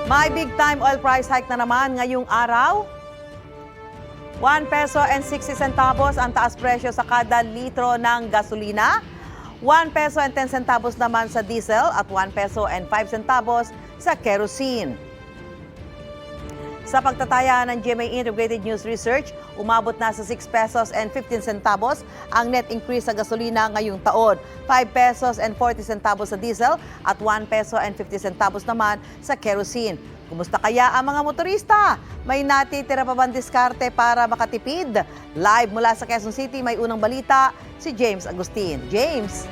May big time oil price hike na naman ngayong araw. 1 peso and 60 centavos ang taas presyo sa kada litro ng gasolina. 1 peso and 10 centavos naman sa diesel at 1 peso and 5 centavos sa kerosene. Sa pagtataya ng GMA Integrated News Research, umabot na sa 6 pesos and 15 centavos ang net increase sa gasolina ngayong taon. 5 pesos and 40 centavos sa diesel at 1 peso and 50 centavos naman sa kerosene. Kumusta kaya ang mga motorista? May natitira pa bang diskarte para makatipid? Live mula sa Quezon City, may unang balita si James Agustin. James!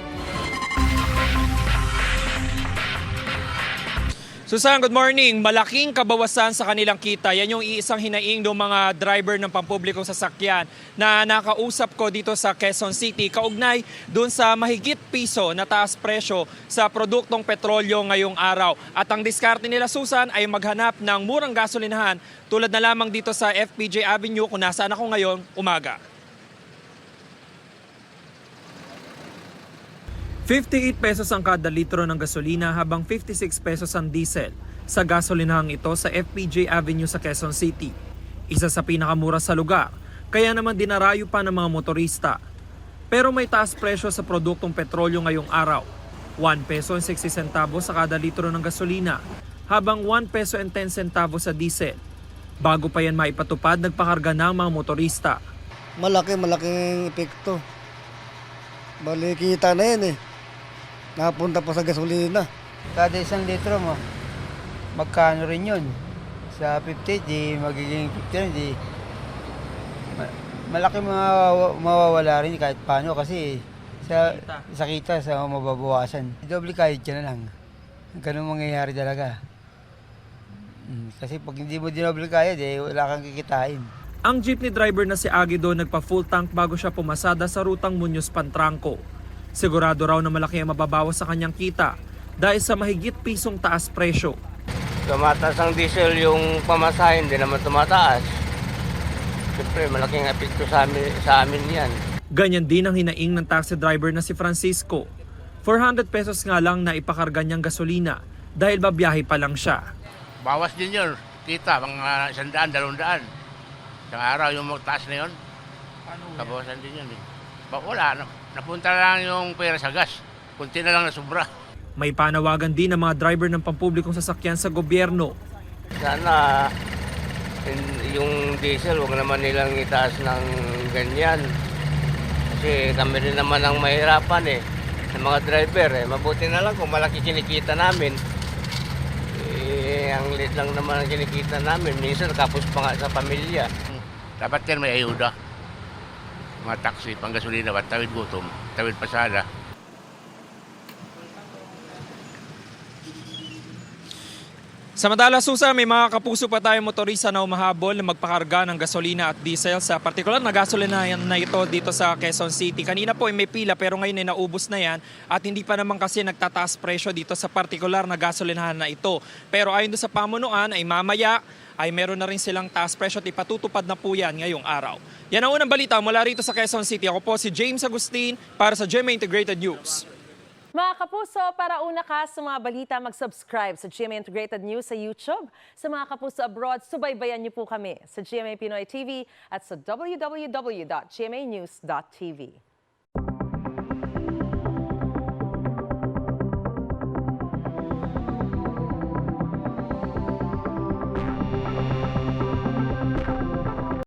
Susan, good morning. Malaking kabawasan sa kanilang kita. Yan yung iisang hinaing ng mga driver ng pampublikong sasakyan na nakausap ko dito sa Quezon City. Kaugnay doon sa mahigit piso na taas presyo sa produktong petrolyo ngayong araw. At ang diskarte nila, Susan, ay maghanap ng murang gasolinahan tulad na lamang dito sa FPJ Avenue kung nasaan ako ngayon umaga. 58 pesos ang kada litro ng gasolina habang 56 pesos ang diesel sa gasolinahang ito sa FPJ Avenue sa Quezon City. Isa sa pinakamura sa lugar, kaya naman dinarayo pa ng mga motorista. Pero may taas presyo sa produktong petrolyo ngayong araw. 1 peso and 60 centavos sa kada litro ng gasolina habang 1 peso and 10 centavos sa diesel. Bago pa yan maipatupad, nagpakarga ng mga motorista. Malaking epekto. Bali, kita na yan eh. Napunta pa sa gasolina. Kada 1 litro mo, magkano rin yun? Sa 50, di magiging 50 di malaki mawawala rin kahit paano kasi sa kita sa mababawasan. Doble kahit ka na lang. Ganun mangyayari talaga. Kasi pag hindi mo dinoble kaya, di wala kang kikitain. Ang jeepney driver na si Aguido nagpa-full tank bago siya pumasada sa rutang Muñoz-Pantranco. Sigurado raw na malaki ang mababawas sa kanyang kita dahil sa mahigit pisong taas presyo. Tumataas ang diesel, yung pamasahe hindi naman tumataas. Siyempre, malaking epekto sa amin yan. Ganyan din ang hinaing ng taxi driver na si Francisco. 400 pesos nga lang na ipakarga niyang gasolina dahil babiyahe pa lang siya. Bawas din yun. Kita, mga 100, 200. Isang araw yung magtaas na yun. Kabawasan din yun eh. Wala, napunta lang yung pera sa gas. Kunti na lang na sobra. May panawagan din ng mga driver ng pampublikong sasakyan sa gobyerno. Sana yung diesel, huwag naman nilang itaas ng ganyan. Kasi kami rin naman ang mahirapan ng mga driver. Mabuti na lang kung malaki kinikita namin. Ang lit lang naman ang kinikita namin. Minsan kapos pa nga sa pamilya. Dapat yan may ayuda. Mga taxi, panggasolina, tawid gutom, tawid pasada. Samantala, Susan, may mga kapuso pa tayong motorista na umahabol na magpakarga ng gasolina at diesel sa partikular na gasolina na ito dito sa Quezon City. Kanina po ay may pila pero ngayon ay naubos na yan at hindi pa naman kasi nagtataas presyo dito sa partikular na gasolinahan na ito. Pero ayon doon sa pamunuan ay mamaya ay meron na rin silang taas presyo at ipatutupad na po yan ngayong araw. Yan ang unang balita mula rito sa Quezon City. Ako po si James Agustin para sa GMA Integrated News. Mga kapuso, para una ka sa mga balita, mag-subscribe sa GMA Integrated News sa YouTube. Sa mga kapuso abroad, subaybayan niyo po kami sa GMA Pinoy TV at sa www.gmanews.tv.